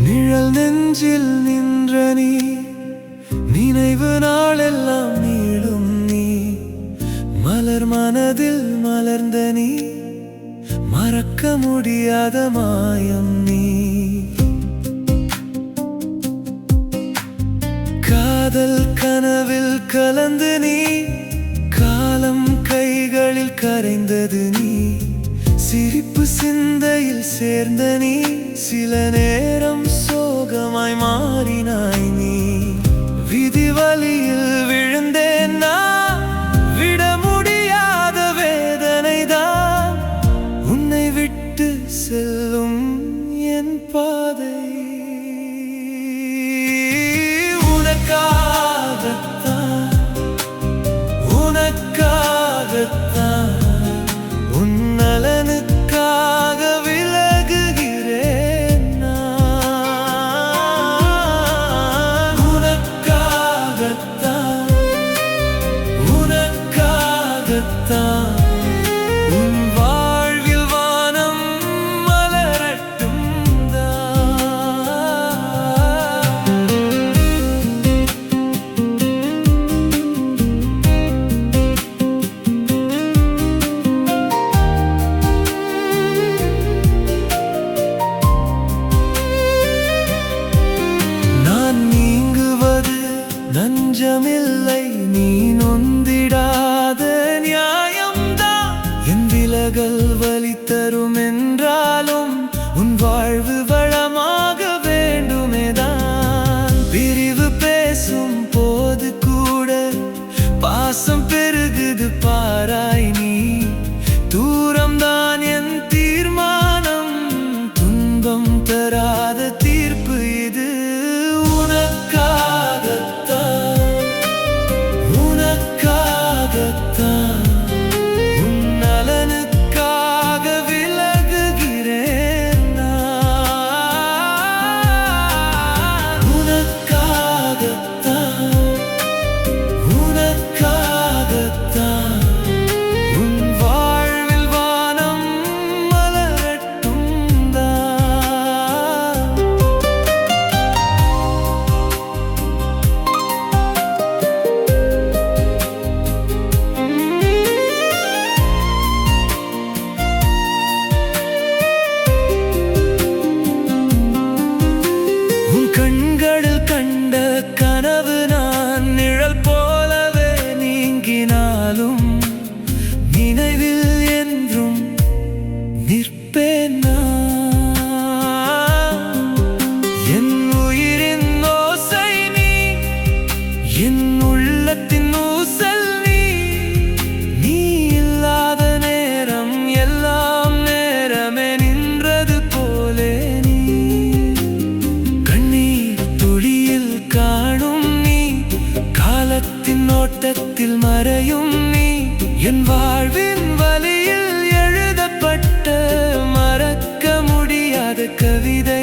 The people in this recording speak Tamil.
நிழல் நெஞ்சில் நின்ற நீ, நினைவு நாளெல்லாம் நீளும் நீ, மலர் மனதில் மலர்ந்த நீ, மறக்க முடியாத மாயம் நீ. காதல் கனவில் கலந்து நீ, காலம் கைகளில் கரைந்தது நீ, சிரிப்பு சிந்தையில் சேர்ந்த நீ, சில நேரம் சோகமாய் மாறினாய் நீ. விதி வலியில் விழுந்தேன் நான், விட முடியாத வேதனைதான், உன்னை விட்டு செல்லும் என் பாதை. உனக்காகத்தான், உனக்காகத்தான், உன் நலனுக்காக விலகுகிறேன் நான். உனக்காகத்தான், உனக்காகத்தான், உன் வாழ்வில் வானம் மலரட்டும் தான். நான் நீங்குவது நஞ்சமில்லை, நீ நொந்திடாத நியாயம்தான். என் விலகல் வலி தரும் என்றாலும் உன் வாழ்வு வளமாக வேண்டுமேதான். பிரிவு பேசும் போது கூட பாசம் பெருகுது பாராய் நீ. தூரம்தான் என் தீர்மானம், துன்பம் தராத தீர்ப்பு இது. உனக்காகத்தான், உனக்காகத்தான், உன் நலனுக்காக விலகுகிறேன் நான். உனக்காகத்தான், உனக்காகத்தான், உன் வாழ்வில் வானம் மலரட்டும் தான். உன் கண்களில் கண்ட கனவு நான், நிழல் போலவே நீங்கினாலும் நினைவில் என்றும் நிற்பேன் நான். என் உயிரின் ஓசை நீ, என் உள்ளத்தின் ஊசல் நீ. நீ இல்லாத நேரம் எல்லாம் நேரமே நின்றது போலே நீ. கண்ணீர் துளியில் காணும் நீ, காலத்தின் ஓட்டத்தில் மறையும் நீ. என் வாழ்வின் வழியில் எழுதப்பட்ட மறக்க முடியாத கவிதை